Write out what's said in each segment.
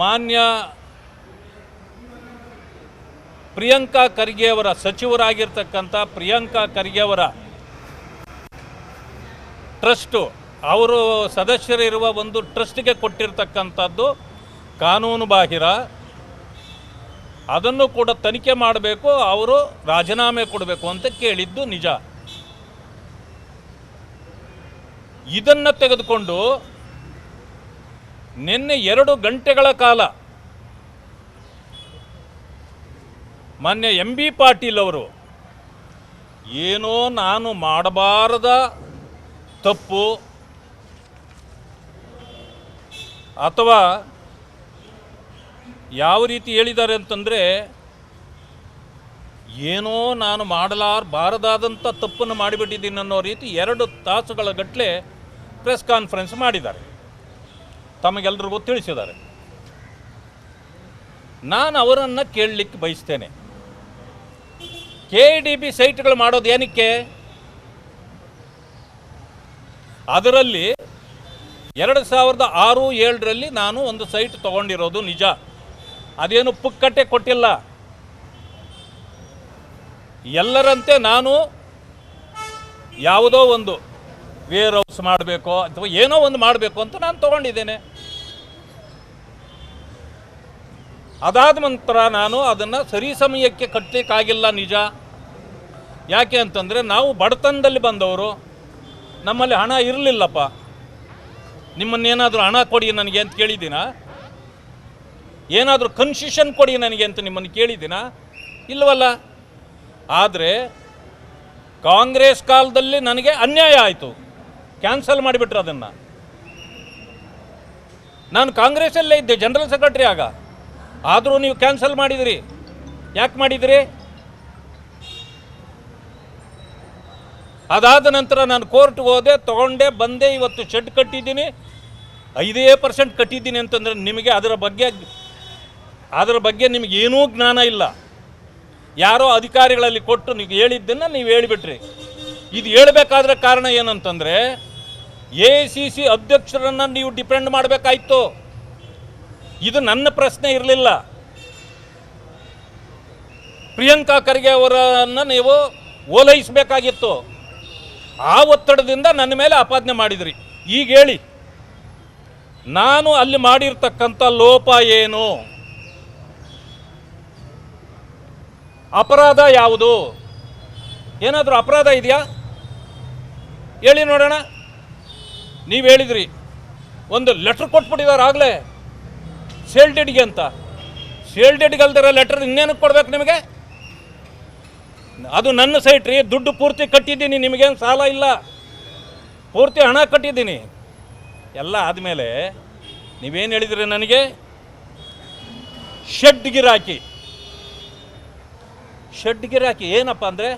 ಮಾನ್ಯ ಪ್ರಿಯಾಂಕಾ ಖರ್ಗೆ ಅವರ ಸಚಿವರಾಗಿರ್ತಕ್ಕಂಥ ಪ್ರಿಯಾಂಕಾ ಖರ್ಗೆ ಅವರ ಟ್ರಸ್ಟು ಅವರು ಸದಸ್ಯರಿರುವ ಒಂದು ಟ್ರಸ್ಟ್ಗೆ ಕೊಟ್ಟಿರ್ತಕ್ಕಂಥದ್ದು ಕಾನೂನು ಬಾಹಿರ. ಅದನ್ನು ಕೂಡ ತನಿಖೆ ಮಾಡಬೇಕು, ಅವರು ರಾಜೀನಾಮೆ ಕೊಡಬೇಕು ಅಂತ ಕೇಳಿದ್ದು ನಿಜ. ಇದನ್ನು ತೆಗೆದುಕೊಂಡು ನಿನ್ನೆ 2 ಗಂಟೆಗಳ ಕಾಲ ಮಾನ್ಯ MB ಪಾಟೀಲ್ ಅವರು ಏನೋ ನಾನು ಮಾಡಬಾರದ ತಪ್ಪು ಅಥವಾ ಯಾವ ರೀತಿ ಹೇಳಿದ್ದಾರೆ ಅಂತಂದರೆ ಏನೋ ನಾನು ಮಾಡಲಾರಬಾರದಾದಂಥ ತಪ್ಪನ್ನು ಮಾಡಿಬಿಟ್ಟಿದ್ದೀನಿ ಅನ್ನೋ ರೀತಿ 2 ತಾಸುಗಳ ಗಟ್ಟಲೆ ಪ್ರೆಸ್ ಕಾನ್ಫರೆನ್ಸ್ ಮಾಡಿದ್ದಾರೆ, ತಮಗೆಲ್ಲರಿಗೂ ತಿಳಿಸಿದ್ದಾರೆ. ನಾನು ಅವರನ್ನು ಕೇಳಲಿಕ್ಕೆ ಬಯಸ್ತೇನೆ, KDB ಸೈಟ್ಗಳು ಮಾಡೋದು ಏನಕ್ಕೆ? ಅದರಲ್ಲಿ 2006-07ರಲ್ಲಿ ನಾನು ಒಂದು ಸೈಟ್ ತೊಗೊಂಡಿರೋದು ನಿಜ, ಅದೇನು ಪುಕ್ಕಟ್ಟೆ ಕೊಟ್ಟಿಲ್ಲ. ಎಲ್ಲರಂತೆ ನಾನು ಯಾವುದೋ ಒಂದು ವೇರ್ ಹೌಸ್ ಮಾಡಬೇಕು ಅಥವಾ ಏನೋ ಒಂದು ಮಾಡಬೇಕು ಅಂತ ನಾನು ತೊಗೊಂಡಿದ್ದೇನೆ. ಅದಾದ ನಂತರ ನಾನು ಅದನ್ನು ಸರಿ ಸಮಯಕ್ಕೆ ಕಟ್ಟಲಿಕ್ಕಾಗಿಲ್ಲ ನಿಜ. ಯಾಕೆ ಅಂತಂದರೆ ನಾವು ಬಡತನದಲ್ಲಿ ಬಂದವರು, ನಮ್ಮಲ್ಲಿ ಹಣ ಇರಲಿಲ್ಲಪ್ಪ. ನಿಮ್ಮನ್ನೇನಾದರೂ ಹಣ ಕೊಡಿ ನನಗೆ ಅಂತ ಕೇಳಿದ್ದೀನಾ? ಏನಾದರೂ ಕನ್ಸೆಷನ್ ಕೊಡಿ ನನಗೆ ಅಂತ ನಿಮ್ಮನ್ನು ಕೇಳಿದ್ದೀನಾ? ಇಲ್ಲವಲ್ಲ. ಆದರೆ ಕಾಂಗ್ರೆಸ್ ಕಾಲದಲ್ಲಿ ನನಗೆ ಅನ್ಯಾಯ ಆಯಿತು, ಕ್ಯಾನ್ಸಲ್ ಮಾಡಿಬಿಟ್ರು ಅದನ್ನು. ನಾನು ಕಾಂಗ್ರೆಸ್ಸಲ್ಲೇ ಇದ್ದೆ, ಜನರಲ್ ಸೆಕ್ರೆಟರಿ ಆಗ. ಆದರೂ ನೀವು ಕ್ಯಾನ್ಸಲ್ ಮಾಡಿದಿರಿ. ಯಾಕೆ ಮಾಡಿದಿರಿ? ಅದಾದ ನಂತರ ನಾನು ಕೋರ್ಟ್ಗೆ ಹೋದೆ, ತೊಗೊಂಡೆ, ಬಂದೆ. ಇವತ್ತು ಶೆಡ್ ಕಟ್ಟಿದ್ದೀನಿ, 5% ಕಟ್ಟಿದ್ದೀನಿ ಅಂತಂದರೆ ನಿಮಗೆ ಅದರ ಬಗ್ಗೆ ನಿಮಗೇನೂ ಜ್ಞಾನ ಇಲ್ಲ. ಯಾರೋ ಅಧಿಕಾರಿಗಳಲ್ಲಿ ಕೊಟ್ಟು ನೀವು ಹೇಳಿದ್ದನ್ನು ನೀವು ಹೇಳಿಬಿಟ್ರಿ. ಇದು ಹೇಳಬೇಕಾದ್ರೆ ಕಾರಣ ಏನಂತಂದರೆ AICC ಅಧ್ಯಕ್ಷರನ್ನು ನೀವು ಡಿಪೆಂಡ್ ಮಾಡಬೇಕಾಯಿತು. ಇದು ನನ್ನ ಪ್ರಶ್ನೆ ಇರಲಿಲ್ಲ. ಪ್ರಿಯಾಂಕಾ ಖರ್ಗೆ ಅವರನ್ನು ನೀವು ಓಲೈಸಬೇಕಾಗಿತ್ತು. ಆ ಒತ್ತಡದಿಂದ ನನ್ನ ಮೇಲೆ ಆಪಾದನೆ ಮಾಡಿದ್ರಿ. ಈಗ ಹೇಳಿ, ನಾನು ಅಲ್ಲಿ ಮಾಡಿರ್ತಕ್ಕಂಥ ಲೋಪ ಏನು? ಅಪರಾಧ ಯಾವುದು? ಏನಾದರೂ ಅಪರಾಧ ಇದೆಯಾ? ಹೇಳಿ ನೋಡೋಣ. ನೀವು ಹೇಳಿದ್ರಿ ಒಂದು ಲೆಟ್ರ್ ಕೊಟ್ಬಿಟ್ಟಿದ್ದಾರೆ ಆಗಲೇ ಸೇಲ್ಡೆಡ್ಗೆ ಅಂತ. ಸೇಲ್ಡೆಡ್ಗೆ ಅಲ್ದಿರೋ ಲೆಟರ್ ಇನ್ನೇನಕ್ಕೆ ಕೊಡ್ಬೇಕು ನಿಮಗೆ? ಅದು ನನ್ನ ಸೈಟ್ ರೀ, ದುಡ್ಡು ಪೂರ್ತಿ ಕಟ್ಟಿದ್ದೀನಿ, ನಿಮಗೇನು ಸಾಲ ಇಲ್ಲ, ಪೂರ್ತಿ ಹಣ ಕಟ್ಟಿದ್ದೀನಿ. ಎಲ್ಲ ಆದಮೇಲೆ ನೀವೇನು ಹೇಳಿದ್ರಿ ನನಗೆ? ಶೆಡ್ ಗಿರಾಕಿ ಏನಪ್ಪ ಅಂದರೆ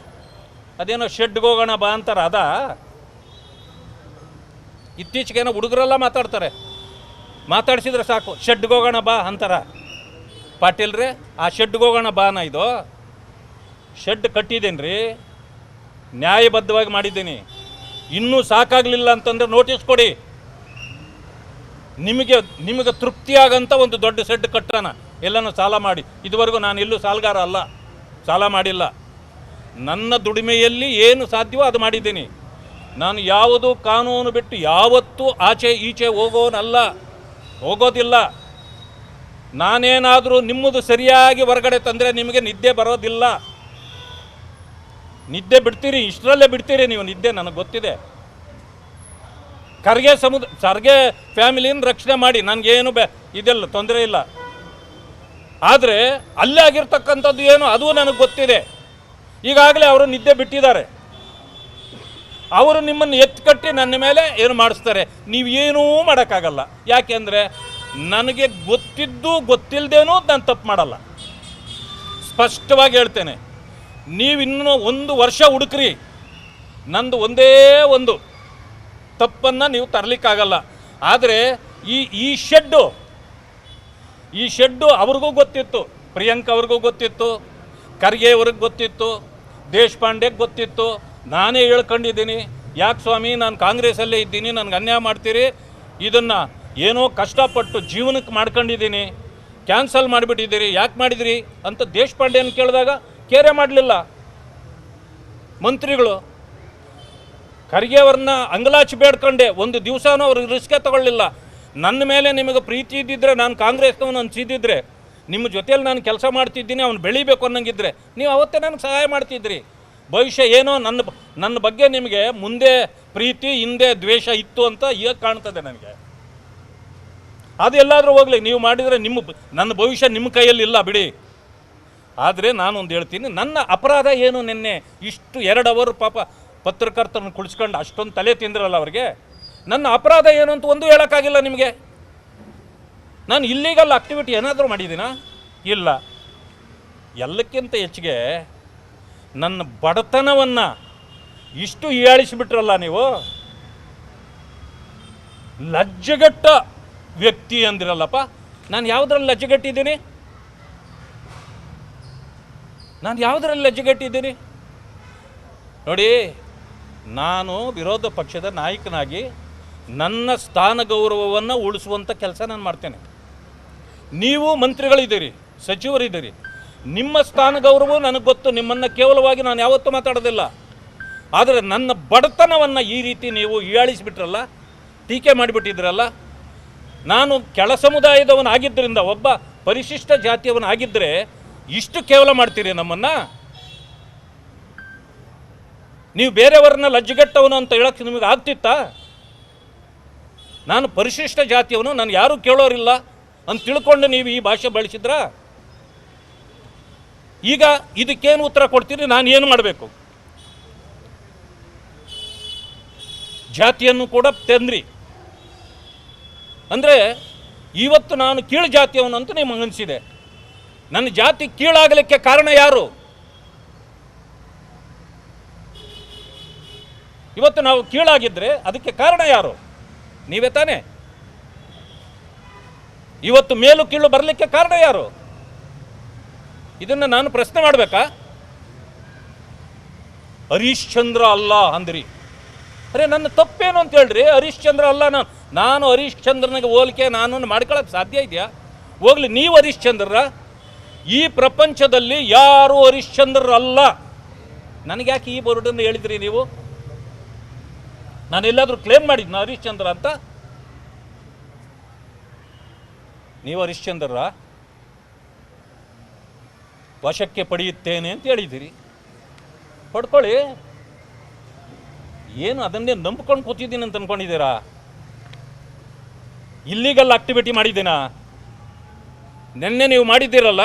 ಅದೇನೋ ಶೆಡ್ಗೆ ಹೋಗೋಣ ಬಾ ಅಂತಾರೆ. ಅದ ಇತ್ತೀಚೆಗೇನೋ ಹುಡುಗರೆಲ್ಲ ಮಾತಾಡ್ತಾರೆ, ಮಾತಾಡಿಸಿದ್ರೆ ಸಾಕು ಶೆಡ್ಗೆ ಹೋಗೋಣ ಬಾ ಅಂತಾರ. ಪಾಟೀಲ್ರೇ, ಆ ಶೆಡ್ಗೆ ಹೋಗೋಣ ಬಾನ? ಇದು ಶೆಡ್ ಕಟ್ಟಿದ್ದೀನಿ ರೀ, ನ್ಯಾಯಬದ್ಧವಾಗಿ ಮಾಡಿದ್ದೀನಿ. ಇನ್ನೂ ಸಾಕಾಗಲಿಲ್ಲ ಅಂತಂದರೆ ನೋಟಿಸ್ ಕೊಡಿ. ನಿಮಗೆ ತೃಪ್ತಿಯಾಗಂಥ ಒಂದು ದೊಡ್ಡ ಶೆಡ್ ಕಟ್ಟೋಣ, ಎಲ್ಲನೂ ಸಾಲ ಮಾಡಿ. ಇದುವರೆಗೂ ನಾನು ಎಲ್ಲೂ ಸಾಲಗಾರ ಅಲ್ಲ, ಸಾಲ ಮಾಡಿಲ್ಲ. ನನ್ನ ದುಡಿಮೆಯಲ್ಲಿ ಏನು ಸಾಧ್ಯವೋ ಅದು ಮಾಡಿದ್ದೀನಿ. ನಾನು ಯಾವುದು ಕಾನೂನು ಬಿಟ್ಟು ಯಾವತ್ತೂ ಆಚೆ ಈಚೆ ಹೋಗೋದಿಲ್ಲ. ನಾನೇನಾದರೂ ನಿಮ್ಮದು ಸರಿಯಾಗಿ ಹೊರಗಡೆ ತಂದರೆ ನಿಮಗೆ ನಿದ್ದೆ ಬರೋದಿಲ್ಲ. ನಿದ್ದೆ ಬಿಡ್ತೀರಿ, ಇಷ್ಟರಲ್ಲೇ ಬಿಡ್ತೀರಿ ನೀವು ನಿದ್ದೆ, ನನಗೆ ಗೊತ್ತಿದೆ. ಖರ್ಗೆ ಫ್ಯಾಮಿಲಿನ ರಕ್ಷಣೆ ಮಾಡಿ, ನನಗೇನು ಇದೆಲ್ಲ ತೊಂದರೆ ಇಲ್ಲ. ಆದರೆ ಅಲ್ಲೇ ಆಗಿರ್ತಕ್ಕಂಥದ್ದು ಏನು ಅದು ನನಗೆ ಗೊತ್ತಿದೆ. ಈಗಾಗಲೇ ಅವರು ನಿದ್ದೆ ಬಿಟ್ಟಿದ್ದಾರೆ. ಅವರು ನಿಮ್ಮನ್ನು ಎತ್ಕಟ್ಟಿ ನನ್ನ ಮೇಲೆ ಏನು ಮಾಡಿಸ್ತಾರೆ, ನೀವು ಏನೂ ಮಾಡೋಕ್ಕಾಗಲ್ಲ. ಯಾಕೆಂದರೆ ನನಗೆ ಗೊತ್ತಿಲ್ಲದೇನೂ ನಾನು ತಪ್ಪು ಮಾಡಲ್ಲ. ಸ್ಪಷ್ಟವಾಗಿ ಹೇಳ್ತೇನೆ, ನೀವಿನ್ನೂ 1 ವರ್ಷ ಹುಡುಕ್ರಿ, ನಂದು ಒಂದೇ ಒಂದು ತಪ್ಪನ್ನು ನೀವು ತರಲಿಕ್ಕಾಗಲ್ಲ. ಆದರೆ ಈ ಶೆಡ್ಡು ಅವ್ರಿಗೂ ಗೊತ್ತಿತ್ತು, ಪ್ರಿಯಾಂಕಾ ಅವ್ರಿಗೂ ಗೊತ್ತಿತ್ತು, ಖರ್ಗೆ ಅವ್ರಿಗೆ ಗೊತ್ತಿತ್ತು, ದೇಶಪಾಂಡೆಗೆ ಗೊತ್ತಿತ್ತು. ನಾನೇ ಹೇಳ್ಕೊಂಡಿದ್ದೀನಿ, ಯಾಕೆ ಸ್ವಾಮಿ ನಾನು ಕಾಂಗ್ರೆಸ್ಸಲ್ಲೇ ಇದ್ದೀನಿ, ನನಗೆ ಅನ್ಯಾಯ ಮಾಡ್ತೀರಿ, ಇದನ್ನು ಏನೋ ಕಷ್ಟಪಟ್ಟು ಜೀವನಕ್ಕೆ ಮಾಡ್ಕೊಂಡಿದ್ದೀನಿ, ಕ್ಯಾನ್ಸಲ್ ಮಾಡಿಬಿಟ್ಟಿದ್ದೀರಿ, ಯಾಕೆ ಮಾಡಿದಿರಿ ಅಂತ ದೇಶಪಾಂಡೆಯನ್ನು ಕೇಳಿದಾಗ ಕೇರೆ ಮಾಡಲಿಲ್ಲ ಮಂತ್ರಿಗಳು. ಖರ್ಗೆ ಅವ್ರನ್ನ ಅಂಗಲಾಚಿ ಬೇಡ್ಕೊಂಡೆ, ಒಂದು ದಿವಸನೂ ಅವ್ರಿಗೆ ರಿಸ್ಕೇ ತಗೊಳ್ಳಿಲ್ಲ. ನನ್ನ ಮೇಲೆ ನಿಮಗೆ ಪ್ರೀತಿ ಇದ್ದಿದ್ದರೆ, ನಾನು ಕಾಂಗ್ರೆಸ್ನವನು ಅನಿಸಿದ್ದಿದ್ರೆ, ನಿಮ್ಮ ಜೊತೆಯಲ್ಲಿ ನಾನು ಕೆಲಸ ಮಾಡ್ತಿದ್ದೀನಿ, ಅವ್ನು ಬೆಳಿಬೇಕು ಅನ್ನೋಂಗಿದ್ರೆ ನೀವು ಅವತ್ತೇ ನನಗೆ ಸಹಾಯ ಮಾಡ್ತಿದ್ರಿ. ಭವಿಷ್ಯ ಏನೋ ನನ್ನ ಬಗ್ಗೆ ನಿಮಗೆ ಮುಂದೆ ಪ್ರೀತಿ ಹಿಂದೆ ದ್ವೇಷ ಇತ್ತು ಅಂತ ಈಗ ಕಾಣ್ತದೆ ನನಗೆ. ಅದು ಎಲ್ಲಾದರೂ ಹೋಗಲಿ, ನೀವು ಮಾಡಿದರೆ ನನ್ನ ಭವಿಷ್ಯ ನಿಮ್ಮ ಕೈಯಲ್ಲಿ ಇಲ್ಲ ಬಿಡಿ. ಆದರೆ ನಾನೊಂದು ಹೇಳ್ತೀನಿ, ನನ್ನ ಅಪರಾಧ ಏನು? ನಿನ್ನೆ ಇಷ್ಟು 2 ಅವರ್ ಪಾಪ ಪತ್ರಕರ್ತರನ್ನು ಕುಳಿಸ್ಕೊಂಡು ಅಷ್ಟೊಂದು ತಲೆ ತಿಂದ್ರಲ್ಲ ಅವ್ರಿಗೆ. ನನ್ನ ಅಪರಾಧ ಏನು ಅಂತ ಒಂದು ಹೇಳೋಕ್ಕಾಗಿಲ್ಲ ನಿಮಗೆ. ನಾನು ಇಲ್ಲೀಗಲ್ ಆಕ್ಟಿವಿಟಿ ಏನಾದರೂ ಮಾಡಿದ್ದೀನಾ? ಇಲ್ಲ. ಎಲ್ಲಕ್ಕಿಂತ ಹೆಚ್ಚಿಗೆ ನನ್ನ ಬಡತನವನ್ನು ಇಷ್ಟು ಹೀಯಾಳಿಸಿಬಿಟ್ರಲ್ಲ ನೀವು. ಲಜ್ಜೆಗೆಟ್ಟ ವ್ಯಕ್ತಿ ಅಂದಿರಲ್ಲಪ್ಪ. ನಾನು ಯಾವುದ್ರಲ್ಲಿ ಲಜ್ಜೆಗೆಟ್ಟಿದ್ದೀನಿ? ನಾನು ಯಾವುದರಲ್ಲಿ ಲಜ್ಜೆಗೆಟ್ಟಿದ್ದೀನಿ? ನೋಡಿ, ನಾನು ವಿರೋಧ ಪಕ್ಷದ ನಾಯಕನಾಗಿ ನನ್ನ ಸ್ಥಾನ ಗೌರವವನ್ನು ಉಳಿಸುವಂಥ ಕೆಲಸ ನಾನು ಮಾಡ್ತೇನೆ. ನೀವು ಮಂತ್ರಿಗಳಿದ್ದೀರಿ, ಸಚಿವರಿದ್ದೀರಿ, ನಿಮ್ಮ ಸ್ಥಾನ ಗೌರವ ನನಗೆ ಗೊತ್ತು. ನಿಮ್ಮನ್ನು ಕೇವಲವಾಗಿ ನಾನು ಯಾವತ್ತೂ ಮಾತಾಡೋದಿಲ್ಲ. ಆದರೆ ನನ್ನ ಬಡತನವನ್ನು ಈ ರೀತಿ ನೀವು ಹೀಯಾಳಿಸಿಬಿಟ್ರಲ್ಲ, ಟೀಕೆ ಮಾಡಿಬಿಟ್ಟಿದ್ರಲ್ಲ. ನಾನು ಕೆಳ ಸಮುದಾಯದವನಾಗಿದ್ದರಿಂದ, ಒಬ್ಬ ಪರಿಶಿಷ್ಟ ಜಾತಿಯವನಾಗಿದ್ದರೆ ಇಷ್ಟು ಕೇವಲ ಮಾಡ್ತೀರಿ ನಮ್ಮನ್ನು? ನೀವು ಬೇರೆಯವ್ರನ್ನ ಲಜ್ಜೆಗೆಟ್ಟವನು ಅಂತ ಹೇಳಕ್ಕೆ ನಿಮಗೆ ಆಗ್ತಿತ್ತಾ? ನಾನು ಪರಿಶಿಷ್ಟ ಜಾತಿಯವನು, ನಾನು ಯಾರೂ ಕೇಳೋರಿಲ್ಲ ಅಂತ ತಿಳ್ಕೊಂಡು ನೀವು ಈ ಭಾಷೆ ಬಳಸಿದ್ರ? ಈಗ ಇದಕ್ಕೇನು ಉತ್ತರ ಕೊಡ್ತೀರಿ? ನಾನು ಏನು ಮಾಡಬೇಕು? ಜಾತಿಯನ್ನು ಕೂಡ ತಂದ್ರಿ ಅಂದರೆ ಇವತ್ತು ನಾನು ಕೀಳು ಜಾತಿಯವನು ಅಂತ ನಿಮಗೆ ಅನಿಸಿದೆ. ನನ್ನ ಜಾತಿ ಕೀಳಾಗಲಿಕ್ಕೆ ಕಾರಣ ಯಾರು? ಇವತ್ತು ನಾವು ಕೀಳಾಗಿದ್ದರೆ ಅದಕ್ಕೆ ಕಾರಣ ಯಾರು? ನೀವೇ ತಾನೇ. ಇವತ್ತು ಮೇಲು ಕೀಳು ಬರಲಿಕ್ಕೆ ಕಾರಣ ಯಾರು? ಇದನ್ನು ನಾನು ಪ್ರಶ್ನೆ ಮಾಡಬೇಕಾ? ಹರೀಶ್ಚಂದ್ರ ಅಲ್ಲ ಅಂದ್ರಿ. ಅರೆ, ನನ್ನ ತಪ್ಪೇನು ಅಂತ ಹೇಳ್ರಿ. ಹರೀಶ್ಚಂದ್ರ ಅಲ್ಲ, ನಾನು ಹರೀಶ್ಚಂದ್ರನಿಗೆ ಹೋಲಿಕೆ ನಾನು ಮಾಡ್ಕೊಳ್ಳೋಕೆ ಸಾಧ್ಯ ಇದೆಯಾ? ಹೋಗ್ಲಿ, ನೀವು ಹರೀಶ್ಚಂದ್ರ. ಈ ಪ್ರಪಂಚದಲ್ಲಿ ಯಾರು ಹರೀಶ್ಚಂದ್ರರಲ್ಲ. ನನಗೆ ಯಾಕೆ ಈ ಬೋರ್ಡನ್ನು ಹೇಳಿದ್ರಿ ನೀವು? ನಾನೆಲ್ಲಾದರೂ ಕ್ಲೇಮ್ ಮಾಡಿದ್ನ ಹರೀಶ್ಚಂದ್ರ ಅಂತ? ನೀವು ಹರೀಶ್ಚಂದ್ರ ವಶಕ್ಕೆ ಪಡೆಯುತ್ತೇನೆ ಅಂತ ಹೇಳಿದ್ದೀರಿ. ಪಡ್ಕೊಳ್ಳಿ. ಏನು ಅದನ್ನೇ ನಂಬ್ಕೊಂಡು ಕೂತಿದ್ದೀನಿ ಅಂತ ಅಂದ್ಕೊಂಡಿದ್ದೀರಾ? Illegal activity ಮಾಡಿದ್ದೀನಾ? ನಿನ್ನೆ ನೀವು ಮಾಡಿದ್ದೀರಲ್ಲ,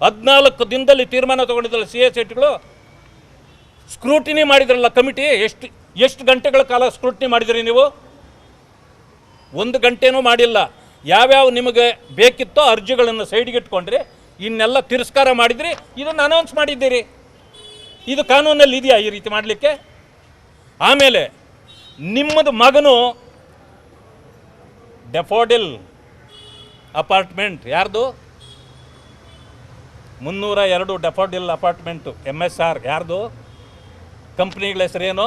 14 ದಿನದಲ್ಲಿ ತೀರ್ಮಾನ ತಗೊಂಡಿದ್ದಲ್ಲ CA ಸ್ಕ್ರೂಟಿನಿ ಮಾಡಿದ್ರಲ್ಲ ಕಮಿಟಿ. ಎಷ್ಟು ಗಂಟೆಗಳ ಕಾಲ ಸ್ಕ್ರೂಟಿನಿ ಮಾಡಿದಿರಿ ನೀವು? 1 ಗಂಟೆನೂ ಮಾಡಿಲ್ಲ. ಯಾವ್ಯಾವ ನಿಮಗೆ ಬೇಕಿತ್ತೋ ಅರ್ಜಿಗಳನ್ನು ಸೈಡ್ಗೆ ಇಟ್ಕೊಂಡ್ರಿ, ಇನ್ನೆಲ್ಲ ತಿರಸ್ಕಾರ ಮಾಡಿದ್ರಿ, ಇದನ್ನು ಅನೌನ್ಸ್ ಮಾಡಿದ್ದೀರಿ. ಇದು ಕಾನೂನಲ್ಲಿ ಇದೆಯಾ ಈ ರೀತಿ ಮಾಡಲಿಕ್ಕೆ? ಆಮೇಲೆ ನಿಮ್ಮದು ಮಗನು ಡೆಫೋಡಿಲ್ ಅಪಾರ್ಟ್ಮೆಂಟ್, ಯಾರ್ದು? 302 ಡೆಫೋಡಿಲ್ ಅಪಾರ್ಟ್ಮೆಂಟು MSR ಯಾರ್ದು? ಕಂಪ್ನಿಗಳ ಹೆಸರೇನು?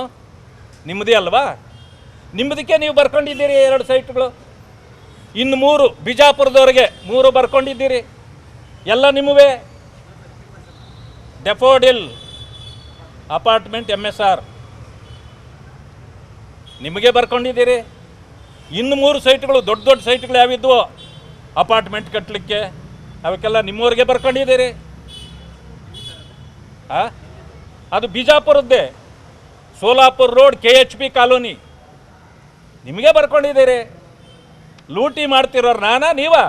ನಿಮ್ಮದೇ ಅಲ್ವಾ? ನಿಮ್ಮದಕ್ಕೆ ನೀವು ಬರ್ಕೊಂಡಿದ್ದೀರಿ 2 ಸೈಟ್ಗಳು. ಇನ್ನು 3 ಬಿಜಾಪುರದವರೆಗೆ 3 ಬರ್ಕೊಂಡಿದ್ದೀರಿ. ಎಲ್ಲ ನಿಮ್ಮವೇ. ಡೆಫೋಡಿಲ್ ಅಪಾರ್ಟ್ಮೆಂಟ್ MSR ನಿಮಗೆ ಬರ್ಕೊಂಡಿದ್ದೀರಿ. ಇನ್ನು 3 ಸೈಟ್ಗಳು, ದೊಡ್ಡ ದೊಡ್ಡ ಸೈಟ್ಗಳು ಯಾವಿದ್ವು ಅಪಾರ್ಟ್ಮೆಂಟ್ ಕಟ್ಟಲಿಕ್ಕೆ, ಅವಕ್ಕೆಲ್ಲ ನಿಮ್ಮವ್ರಿಗೆ ಬರ್ಕೊಂಡಿದ್ದೀರಿ. ಅದು ಬಿಜಾಪುರದ್ದೇ. ಸೋಲಾಪುರ ರೋಡ್ KHP ಕಾಲೋನಿ ನಿಮಗೆ ಬರ್ಕೊಂಡಿದ್ದೀರಿ. ಲೂಟಿ ಮಾಡ್ತಿರೋರು ನಾನಾ ನೀವಾ?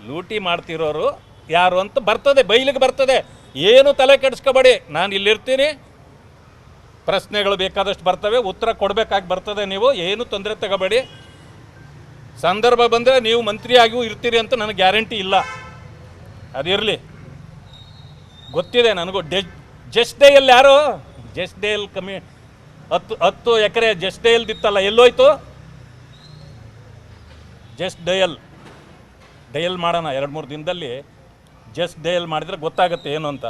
ಲೂಟಿ ಮಾಡ್ತಿರೋರು ಯಾರು ಅಂತ ಬರ್ತದೆ, ಬಯಲಿಗೆ ಬರ್ತದೆ. ಏನು ತಲೆ ಕೆಡಿಸ್ಕೋಬೇಡಿ. ನಾನು ಇಲ್ಲಿರ್ತೀನಿ, ಪ್ರಶ್ನೆಗಳು ಬೇಕಾದಷ್ಟು ಬರ್ತವೆ, ಉತ್ತರ ಕೊಡಬೇಕಾಗಿ ಬರ್ತದೆ. ನೀವು ಏನು ತೊಂದರೆ ತಗೋಬೇಡಿ. ಸಂದರ್ಭ ಬಂದರೆ ನೀವು ಮಂತ್ರಿಯಾಗಿಯೂ ಇರ್ತೀರಿ ಅಂತ ನನಗೆ ಗ್ಯಾರಂಟಿ ಇಲ್ಲ. ಅದಿರಲಿ, ಗೊತ್ತಿದೆ ನನಗೂ. ಜಸ್ಟ್ ಡೇಯಲ್ಲಿ ಯಾರು? ಜಸ್ಟ್ ಡೇಲ್ 10 ಎಕರೆ ಜಸ್ಟ್ ಡೇಲ್ದಿತ್ತಲ್ಲ, ಎಲ್ಲೋಯ್ತು? ಜಸ್ಟ್ ಡಯಲ್ ಮಾಡೋಣ 2-3 ದಿನದಲ್ಲಿ. ಜಸ್ಟ್ ಡಯಲ್ ಮಾಡಿದರೆ ಗೊತ್ತಾಗುತ್ತೆ ಏನು ಅಂತ.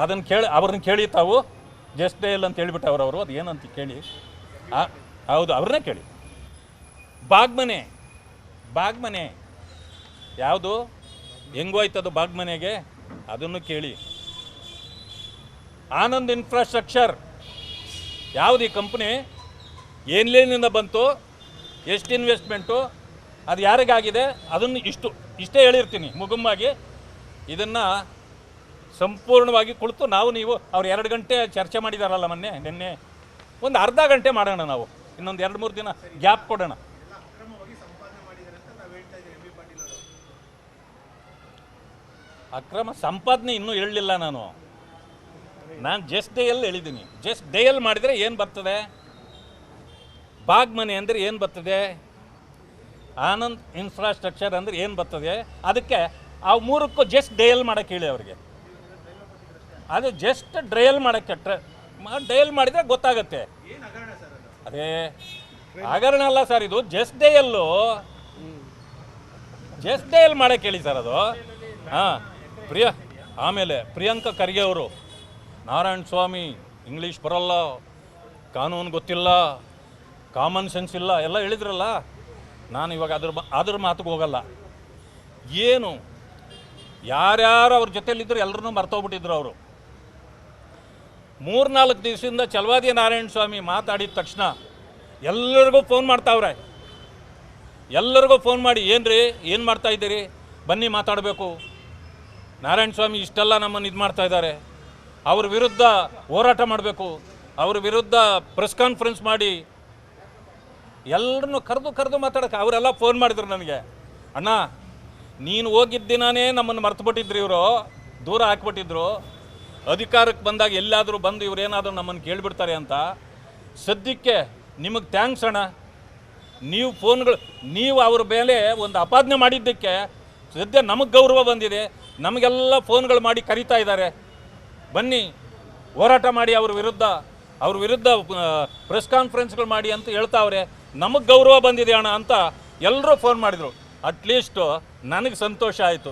ಅದನ್ನು ಅವ್ರನ್ನ ಕೇಳಿ ತಾವು. ಜಸ್ಟ್ ಡಯಲ್ ಅಂತ ಹೇಳಿಬಿಟ್ಟು ಅವರು ಅದು ಏನಂತ ಕೇಳಿ. ಹೌದು, ಅವ್ರನ್ನೇ ಕೇಳಿ. ಬಾಗ್ಮನೆ ಯಾವುದು ಹೆಂಗೋಯ್ತದು ಬಾಗ್ಮನೆಗೆ ಅದನ್ನು ಕೇಳಿ. ಆನಂದ್ ಇನ್ಫ್ರಾಸ್ಟ್ರಕ್ಚರ್ ಯಾವುದು ಈ ಕಂಪ್ನಿ, ಏನ್ಲೇನಿಂದ ಬಂತು, ಎಷ್ಟು ಇನ್ವೆಸ್ಟ್ಮೆಂಟು, ಅದು ಯಾರಿಗಾಗಿದೆ, ಅದನ್ನು ಇಷ್ಟೇ ಹೇಳಿರ್ತೀನಿ ಮುಗುಮ್ಮಾಗಿ. ಇದನ್ನು ಸಂಪೂರ್ಣವಾಗಿ ಕುಳಿತು ನೀವು ಅವ್ರು 2 ಗಂಟೆ ಚರ್ಚೆ ಮಾಡಿದಾರಲ್ಲ ನಿನ್ನೆ, ಒಂದು ಅರ್ಧ ಗಂಟೆ ಮಾಡೋಣ ನಾವು, ಇನ್ನೊಂದು 2-3 ದಿನ ಗ್ಯಾಪ್ ಕೊಡೋಣ. ಅಕ್ರಮ ಸಂಪಾದನೆ ಇನ್ನೂ ಹೇಳಲಿಲ್ಲ ನಾನು ಜಸ್ಟ್ ಡೇಯಲ್ಲಿ ಹೇಳಿದ್ದೀನಿ. ಜಸ್ಟ್ ಡೇಯಲ್ಲಿ ಮಾಡಿದರೆ ಏನು ಬರ್ತದೆ, ಬಾಗ್ಮನೆ ಅಂದರೆ ಏನು ಬರ್ತದೆ, ಆನಂದ್ ಇನ್ಫ್ರಾಸ್ಟ್ರಕ್ಚರ್ ಅಂದರೆ ಏನು ಬರ್ತದೆ, ಅದಕ್ಕೆ ಆ 3ಕ್ಕೂ ಜಸ್ಟ್ ಡೇಯಲ್ಲಿ ಮಾಡೋಕ್ಕೆ ಹೇಳಿ ಅವ್ರಿಗೆ. ಅದು ಜಸ್ಟ್ ಡ್ರೈಲ್ ಮಾಡೋಕ್ಕೆ ಡೈಲ್ ಮಾಡಿದರೆ ಗೊತ್ತಾಗುತ್ತೆ. ಅದೇ ಹಗರಣ ಅಲ್ಲ ಸರ್, ಇದು ಜಸ್ಟ್ ಡೇಯಲ್ಲೂ ಮಾಡೋಕ್ಕೆ ಹೇಳಿ ಸರ್ ಅದು. ಹಾಂ, ಆಮೇಲೆ ಪ್ರಿಯಾಂಕಾ ಖರ್ಗೆ ಅವರು, ನಾರಾಯಣ ಸ್ವಾಮಿ ಇಂಗ್ಲೀಷ್ ಬರೋಲ್ಲ, ಕಾನೂನು ಗೊತ್ತಿಲ್ಲ, ಕಾಮನ್ ಸೆನ್ಸ್ ಇಲ್ಲ ಎಲ್ಲ ಹೇಳಿದ್ರಲ್ಲ. ನಾನು ಇವಾಗ ಅದ್ರ ಮಾತಿಗೆ ಹೋಗಲ್ಲ. ಏನು ಯಾರ್ಯಾರು ಅವ್ರ ಜೊತೆಲಿದ್ದರು ಎಲ್ಲರೂ ಮರ್ತೋಗ್ಬಿಟ್ಟಿದ್ರು ಅವರು. 3-4 ದಿವಸದಿಂದ ಚಲವಾದಿ ನಾರಾಯಣ ಸ್ವಾಮಿ ಮಾತಾಡಿದ ತಕ್ಷಣ ಎಲ್ಲರಿಗೂ ಫೋನ್ ಮಾಡ್ತಾವ್ರೆ. ಎಲ್ಲರಿಗೂ ಫೋನ್ ಮಾಡಿ, ಏನು ಮಾಡ್ತಾಯಿದ್ದೀರಿ, ಬನ್ನಿ ಮಾತಾಡಬೇಕು, ನಾರಾಯಣ ಸ್ವಾಮಿ ಇಷ್ಟೆಲ್ಲ ನಮ್ಮನ್ನು ಇದು ಮಾಡ್ತಾ ಇದ್ದಾರೆ, ಅವ್ರ ವಿರುದ್ಧ ಹೋರಾಟ ಮಾಡಬೇಕು, ಅವ್ರ ವಿರುದ್ಧ ಪ್ರೆಸ್ ಕಾನ್ಫರೆನ್ಸ್ ಮಾಡಿ ಎಲ್ಲರನ್ನು ಕರೆದು ಮಾತಾಡೋಕ್ಕೆ ಅವರೆಲ್ಲ ಫೋನ್ ಮಾಡಿದ್ರು ನನಗೆ. ಅಣ್ಣ, ನೀನು ಹೋಗಿದ್ದ ದಿನಾನೇ ನಮ್ಮನ್ನು ಮರ್ತುಬಿಟ್ಟಿದ್ರು ಇವರು, ದೂರ ಹಾಕ್ಬಿಟ್ಟಿದ್ರು. ಅಧಿಕಾರಕ್ಕೆ ಬಂದಾಗ ಎಲ್ಲಾದರೂ ಬಂದು ಇವರೇನಾದರೂ ನಮ್ಮನ್ನು ಕೇಳಿಬಿಡ್ತಾರೆ ಅಂತ. ಸದ್ಯಕ್ಕೆ ನಿಮಗೆ ಥ್ಯಾಂಕ್ಸ್ ಅಣ್ಣ, ನೀವು ಅವ್ರ ಮೇಲೆ ಒಂದು ಅಪಾದನೆ ಮಾಡಿದ್ದಕ್ಕೆ ಸದ್ಯ ನಮಗೆ ಗೌರವ ಬಂದಿದೆ. ನಮಗೆಲ್ಲ ಫೋನ್ಗಳು ಮಾಡಿ ಕರೀತಾ ಇದ್ದಾರೆ, ಬನ್ನಿ ಹೋರಾಟ ಮಾಡಿ ಅವ್ರ ವಿರುದ್ಧ ಪ್ರೆಸ್ ಕಾನ್ಫರೆನ್ಸ್ಗಳು ಮಾಡಿ ಅಂತ ಹೇಳ್ತಾವ್ರೆ. ನಮಗೆ ಗೌರವ ಬಂದಿದೆ ಅಣ್ಣ ಅಂತ ಎಲ್ಲರೂ ಫೋನ್ ಮಾಡಿದರು. ಅಟ್ಲೀಸ್ಟು ನನಗೆ ಸಂತೋಷ ಆಯಿತು.